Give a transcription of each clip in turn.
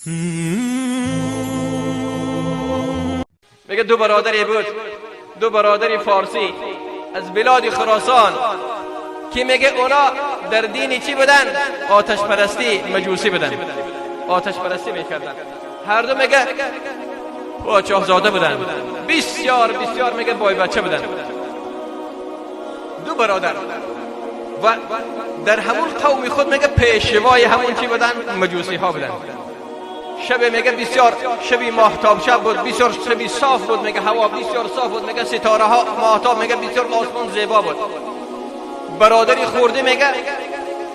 میگه دو برادری بود، دو برادری فارسی از بلاد خراسان که میگه اونا در دین چی بودن؟ آتش پرستی، مجوسی بودن، آتش پرستی میکردن. هر دو میگه پادشاه زاده بودن، بسیار بسیار میگه بای بچه بودن، دو برادر. و در همون قوم خود میگه پیشوای همون چی بودن؟ مجوسی ها بودن. شب میگه بسیار شبی ماهتاب شب بود، بسیار شبی صاف بود، میگه هوا بسیار صاف بود، میگه ستاره ها ماهتاب، میگه بسیار آسمان زیبا بود. برادری خورده میگه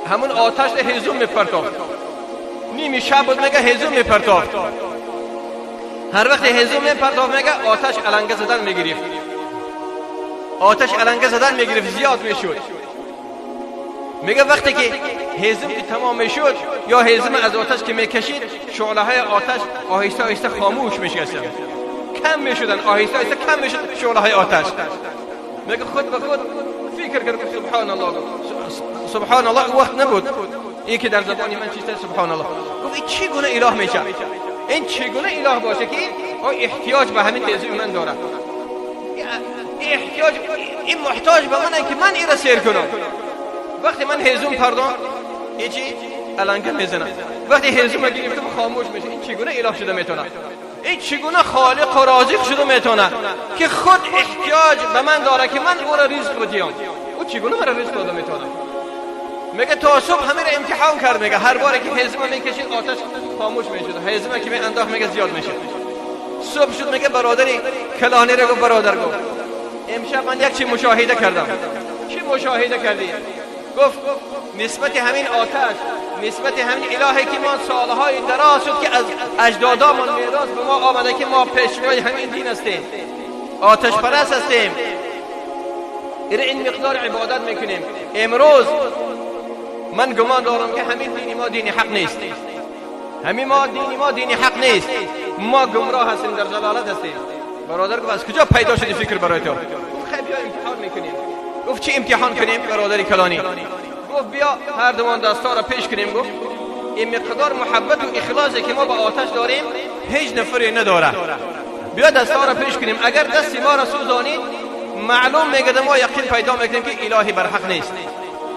همون آتش هیزم میپرتافت، نیمی شب بود میگه هیزم میپرتافت. هر وقت هیزم میپرتافت میگه آتش علنگه زدن میگرفت، آتش علنگه زدن میگرفت، زیاد میشد. میگه وقتی که هیزم تمام میشد یا هیزم از آتش که میکشید، شعله های آتش آهسته آهسته خاموش میشدن، کم میشدن، آهسته آهسته کم میشد شعله های آتش. میگه خود به خود فکر کرد سبحان الله، سبحان الله. وقت نبود این که در زبانی من چیست سبحان الله. گفت این چگونه اله میشه؟ این چگونه اله باشه که احتیاج به همین هیزم من داره؟ احتیاج، این محتاج به منه که من این را سیر کنم. وقتی من هیزم پردام ایچی علنگه میزنم، وقتی هیزم گرفتم خاموش میشه. این چگونه اله شده میتونه؟ این چگونه خالق و رازق شده میتونه که خود احتیاج به من داره که من او را رزق بدیم؟ او چگونه مرا رزق داده میتونه؟ میگه تا صبح همین را امتحان کرد. میگه هر بار که هیزم میکشید آتش خاموش میشد، هیزم که میانداخت میگه زیاد میشه. صبح شد میگه برادری کلانی را گفت برادر گفت امشب من یک چی مشاهده کردم. چی مشاهده کردی؟ گفت نسبت همین آتش، نسبت همین الهی که ما سالهای دراز شد که از اجدادامون میراث به ما آمده که ما پیشوای همین دین هستیم، آتش پرست هستیم، این مقدار عبادت میکنیم. امروز من گمان دارم که همین دین ما دین حق نیست، همین دین ما دین حق نیست، ما گمراه هستیم، در ضلالت هستیم. برادر گفت از کجا پیدا شدی فکر برای تو؟ خیلی بیا امتحان میکنیم. گفت چی امتحان کنیم برادری کلانی؟ گفت بیا هر دومان دستا را پیش کنیم. گفت این مقدار محبت و اخلاصی که ما با آتش داریم هیچ نفری نداره. بیا دستا را پیش کنیم، اگر دستی ما را سوزانید معلوم میگه ما یقین پیدا میکنیم که الهی بر حق نیست،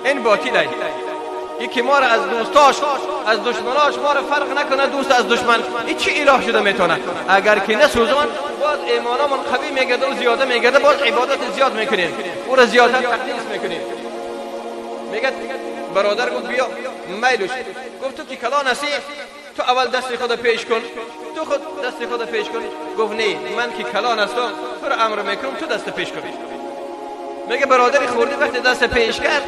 این باطله. یکی ما را از دوستاش از دشمناش ما را فرق نکنه، دوست از دشمن. این چی اله شده میتونه؟ اگر که نسوزان باز ایمانمون قوی میگرده و زیاده میگرده، باز عبادت زیاد میکنیم، او را زیادتر تقدیس میکنیم. میگه برادر گفت بیا میلوش. گفت تو که کلان هستی تو اول دست خود پیش کن، تو خود دست خود پیش کن. گفت نه من که کلان هستم تو را امر میکنم تو دست پیش کن. میگه برادری خوردی وقتی دست پیش کرد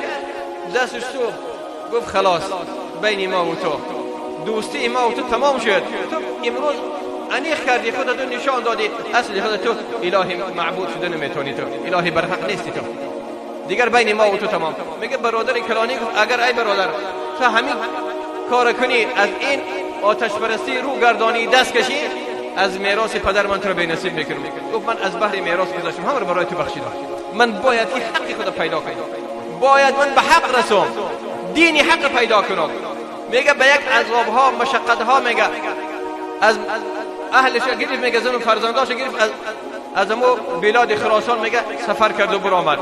دستش سوخت. گفت خلاص بین ما و تو دوستی ما و تو تمام شد، تو امروز انیخ کردی خودت نشان دادی اصل خودت تو الهی معبود شده نمیتونی، تو الهی برحق نیستی، تو دیگر بین ما و تو تمام. میگه برادر کلانی گفت اگر ای برادر تو همین کار کنی، از این آتش پرستی رو گردانی دست کشی، از میراث پدر من تو رو بی نصیب میکنم. گفت من از بحر میراث گذاشتم، همه رو برای تو بخشیدم. من باید که حق خود پیدا کنم، باید من به حق رسوم، دینی حق پیدا کنم. میگه به یک عذاب ها مشقت ها میگه از اهلش گرفت، میگه زن و فرزنداش گرفت از امو بلاد خراسان میگه سفر کرد و برآمد.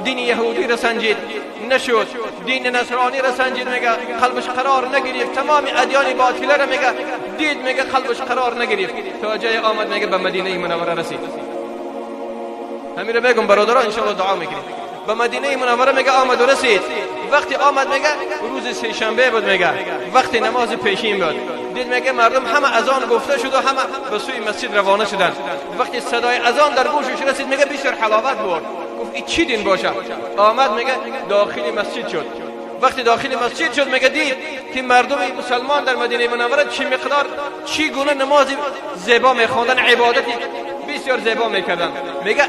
دین یهودی را سنجید نشد، دین نصرانی را سنجید میگه قلبش قرار نگرفت، تمام ادیان باطله را میگه دید میگه قلبش قرار نگرفت، تا جای آمد میگه به مدینه منوره رسید. همین رو میگم برادران ان شاء الله دعا میکنید. به مدینه منوره میگه آمد و رسید. وقتی آمد میگه روز سه شنبه بود، میگه وقت نماز پیشین بود. دید میگه مردم همه اذان گفته شد و همه به سوی مسجد روانه شدند. وقتی صدای اذان در گوشش رسید میگه بسیار حلاوت بود. گفت این چی دین باشه؟ آمد میگه داخل مسجد شد. وقتی داخل مسجد شد میگه دید که مردم مسلمان در مدینه منوره چی مقدار چی گونه نماز زیبا میخواندن، عبادتی بسیار زیبا میکردن. میگه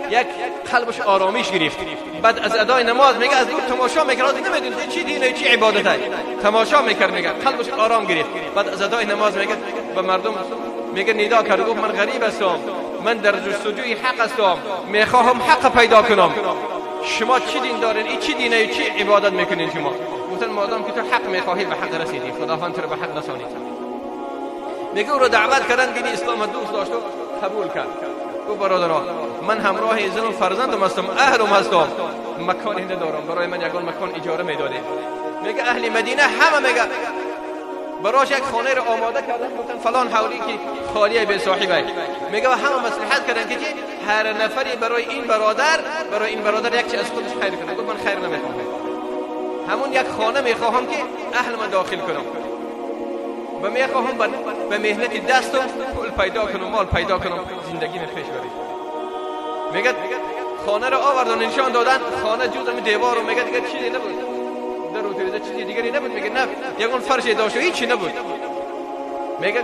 یک قلبش آرامیش گرفت. بعد از ادای نماز میگه از دور تماشا میکرد، نمیدونید چی دینه چی عبادته، تماشا میکرد. میگه قلبش آرام گرفت. بعد از ادای نماز میگه به مردم میگه ندا کرد، گفت من غریب هستم، من در جستجوی حق هستم، میخواهم حق پیدا کنم. شما چی دین دارین؟ این چی دینه چی عبادت میکنین شما؟ گفتن مادام که تو حق میخواهی به حق رسیدی، خداوند تو رو به حق رسانید. میگه او رو دعوت کردن دین اسلام دوست داشت و قبول کرد. گفت برادران من همراه زن و فرزندم هستم، اهلم هستم، مکانی ندارم، برای من یگان مکان اجاره میداده. میگه اهل مدینه همه میگه براش یک خانه رو آماده کردن، گفتن فلان حولی که خالیه به صاحبه. میگه همه مصلحت کردن که هر نفری برای این برادر یک چیز از خودش خیر کنه. گفت من خیر نمیخوام، همون یک خانه میخواهم که اهل من داخل کنم و میخواهم به مهنت دستم پول پیدا کنم، مال پیدا کنم، زندگی من پیش بره. میگه خانه رو آوردن نشان دادن، خانه جز دیوار رو میگه دیگه چیزی نبود، در رو تریده چیزی دیگری نبود. میگه نه یگان فرش داشت و هیچی نبود. میگه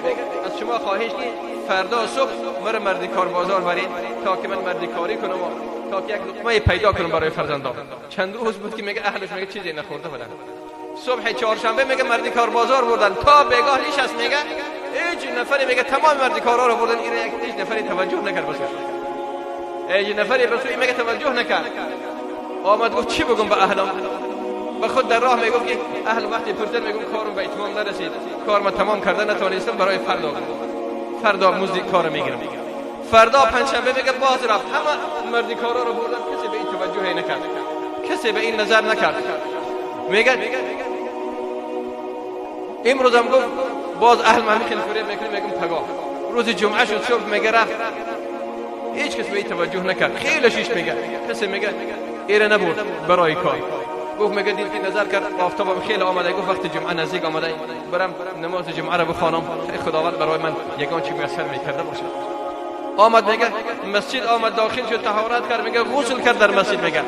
از شما خواهش که فردا صبح مرا مردی کار بازار برید تا که من مردی کاری کنم و تا که یک لقمه پیدا کنم برای فرزندام. چند روز بود که میگه اهلش میگه چیزی نخورده بودن. صبح چهارشنبه میگه مردی کار بازار بردن تا بگاه لیش است. میگه هیچ نفری میگه تمام مردی کارا رو بردن، این یک نفری توجه نکرد بسش. هیچ نفری بسوی میگه توجه نکرد. آمد گفت چی بگم به اهلم؟ به خود در راه میگفت که اهل وقتی پرسید میگم کارم به اتمام نرسید، کارم تمام کرده نتونستم، برای فردا مزد کار میگیرم. فردا پنجشنبه میگه باز رفت، همه مردی کارا رو بردن، کسی به این توجه نکرد، کسی به این نظر نکرد. میگه امروز هم گفت باز اهل من میخوان فریب میکنه. میگم پگاه روز جمعه شد صبح میگه رفت، هیچ کس به این توجه نکرد. خیلی شیش میگه کسی میگه ایره نبود برای کار. گفت میگه دید که نظر کرد آفتابم خیلی آمده، گفت وقت جمعه نزدیک آمده برم نماز جمعه را بخوانم، خداوند برای من یگان چی میسر میکرده باشه. آمد میگه مسجد آمد داخل شد، طهارت کرد، میگه غسل کرد در مسجد، میگه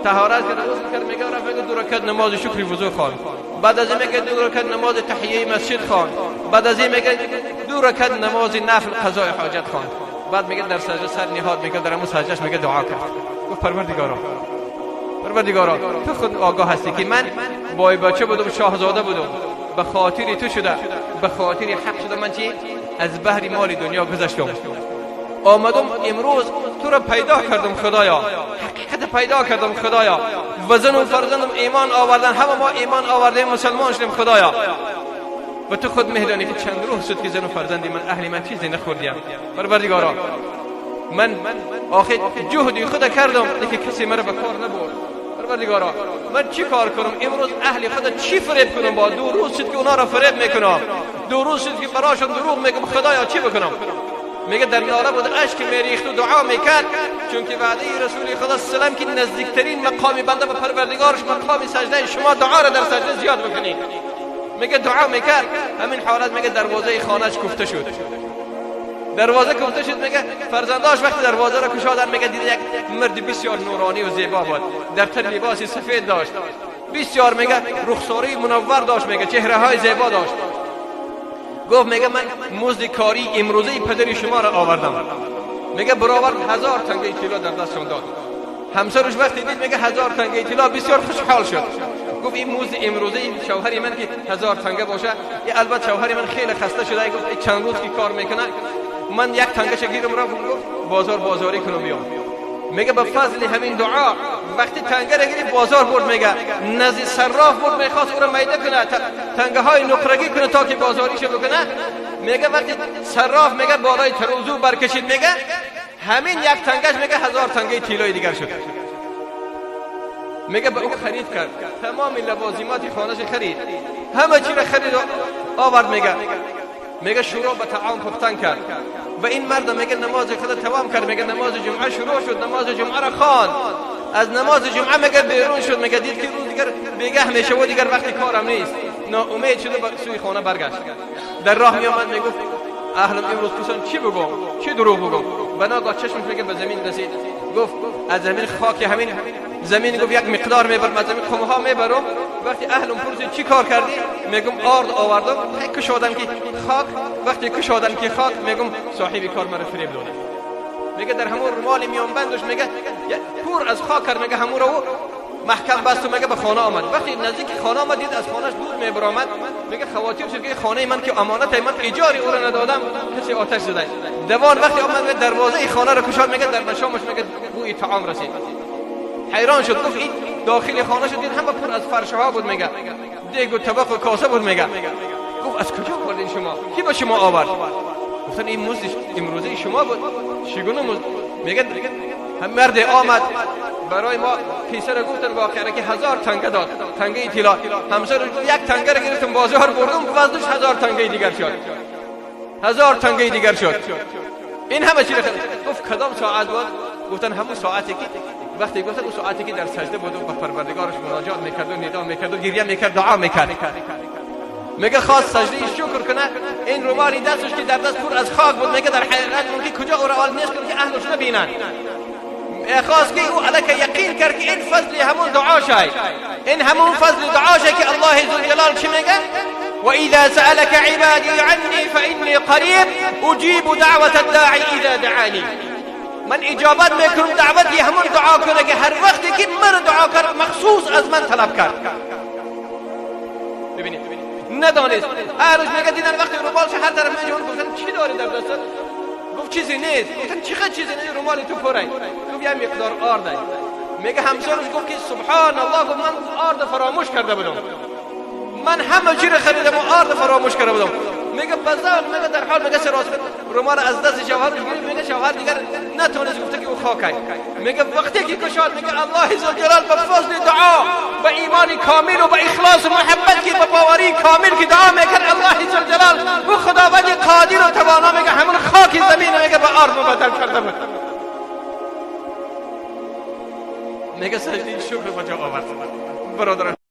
طهارت کرد غسل کرد، میگه رفت میگه 2 رکعت نماز شکر وضو خواند. بعد از این میگه 2 رکعت نماز تحیه مسجد خواند. بعد از این میگه 2 رکعت نماز نفل قضای حاجت خواند. بعد میگه در سجده سر نهاد، میگه در همون سجدهش میگه دعا کرد. گفت پروردگارا تو خود آگاه هستی که من بای بچه بودم، شاهزاده بودم، به خاطر تو شده، به خاطر حق شده من چی از بحر مال دنیا گذشتم، آمدم امروز تو را پیدا کردم خدایا، حقیقت پیدا کردم خدایا، و زن و فرزندم ایمان آوردن، همه ما ایمان آوردیم، مسلمان شدیم خدایا، و تو خود میدانی که چند روز شد که زن و فرزندی من اهل من چیزی نخوردیم. پروردگارا من آخر جهدی خود کردم لیکن کسی مرا به کار نبرد. پروردگارا من چی کار کنم امروز؟ اهل خود چی فریب کنم؟ با 2 روز شد که اونا را فریب میکنم، 2 روز شد که براشون دروغ میگم، خدایا چی بکنم؟ میگه در ناله بود اشک میریخت و دعا میکرد، چون که وعده رسول خدا سلام که نزدیکترین مقام بنده به پروردگارش مقام سجده، شما دعا را در سجده زیاد بکنید. میگه دعا میکرد، همین حالت میگه دروازه خانه‌اش کوفته شد، دروازه کوفته شد. میگه فرزنداش وقتی دروازه را گشادن، میگه دید یک مرد بسیار نورانی و زیبا بود، در تن لباس سفید داشت، بسیار میگه رخساری منور داشت، میگه چهره های زیبا داشت. گفت میگه من مزد کاری امروزه پدر شما را آوردم، میگه برابر 1000 تنگه طلا در دستم داد. همسرش وقتی دید میگه 1000 تنگه طلا، بسیار خوشحال شد. گفت این مزد امروزه شوهر من که 1000 تنگه باشه، یا البته شوهر من خیلی خسته شده، گفت چند روز که کار میکنه من 1 تنگه شگیرم را گفت بازاری کنم بیام. میگه به فضل همین دعا وقتی تنگه را گرفت بازار برد، میگه نزد صراف برد، میخواست او را میده کنه، تنگه های نقرگی کنه تا که بازاریش بکنه. میگه وقتی صراف میگه بالای ترازو برکشید، میگه همین 1 تنگهش میگه 1000 تنگه طلای دیگر شد. میگه به او خرید کرد، تمام لوازمات خانه‌اش خرید، همه چی را خرید و آورد. میگه شروع به طعام پختن کرد و این مرد میگه نماز خود تمام کرد. میگه نماز جمعه شروع شد، نماز جمعه را خواند، از نماز جمعه میگه بیرون شد، میگه دید که روز دیگر بیگه میشه و دیگر وقتی کارم نیست، ناامید شده به سوی خانه برگشت. در راه میآمد میگفت اهلم امروز پسند چی بگم، چی دروغ بگم؟ بناگاه چشمش میگه به زمین رسید، گفت از زمین خاک همین زمین، گفت یک مقدار میبرم از زمین خمه ها میبرم. وقتی اهلم پرسید چی کار کردی؟ میگم آرد آوردم کشادن که خاک، وقتی کشادن که خاک میگم صاحب کار مرا فریب داده. میگه در همون رومال میان بندش میگه پر از خاک کرد، میگه همون رو محکم بست و میگه به خانه آمد. وقتی نزدیک خانه آمد دید از خانهش دود میبرامد، میگه خواتیر شد که خانه من که امانت من ایجاری او را ندادم، کسی آتش زده. دوان وقتی آمد دروازه خانه را کشاد، میگه در مشامش میگه بوی طعام رسید. حیران شد، گفت این داخل خانه شد دید همه پر از فرش ها بود، میگه دیگ و طبق و کاسه بود. میگه گفت از کجا آوردین شما؟ کی با شما آورد؟ گفتن این مزد امروزه شما بود. چگونه مزد؟ میگن هم مرد آمد برای ما پیسه رو گفتن واقعا که 1000 تنگه داد، تنگه طلا. همسر گفت 1 تنگه رو گرفتم بازار بردم، وزنش 1000 تنگه دیگر شد. 1000 تنگه دیگر شد. این همه چیز گفت کدام ساعت بود؟ گفتن همون ساعتی که وقتی گفتن اون ساعتی که در سجده بود و به پروردگارش مناجات میکرد و ندا میکرد و گریه میکرد، دعا میکرد. میگه خواست سجده شکر کنه، این رومالی دستش که در دست پر از خاک بود، میگه در حقیقت ممکن کجا او روال نیست که اهلش نبینن. خواست که او علیک یقین کرد که این فضل همون دعاشه، این همون فضل دعاشه که الله ذوالجلال چی میگه؟ وإذا سألك عبادي عني فإني قريب أجيب دعوة الداعي إذا دعاني. من اجابت میکنم دعوتی همون دعا کنه که هر وقتی که من دعا کرد مخصوص از من طلب کرد. ببینید ندانست هر روز میگه دیدن وقتی رومالش هر طرف میجون گفتن چی داری در دستت؟ گفت چیزی نیست. گفتن چقدر چیزی نیست؟ رومال تو پره. گفت یه مقدار آرد. میگه همسرش گفت که سبحان الله، گفت من آرد فراموش کرده بودم، من همه چی رو خریدم و آرد فراموش کرده بودم. میگه بازار میگه در حال میگه سراس رومال از دست شوهرش گرفت، میگه شوهر دیگر نتونست، گفته که او خاکه. میگه وقتی که کشاد میگه الله ذوالجلال به فضل دعا، به ایمان کامل و به اخلاص و محبت که به باوری کامل که دعا میکنه الله ذوالجلال و خداوند قادر و توانا میگه همون خاک زمین میگه به آرد مبدل کرده بود. میگه سجده شکر به جا آورد. برادران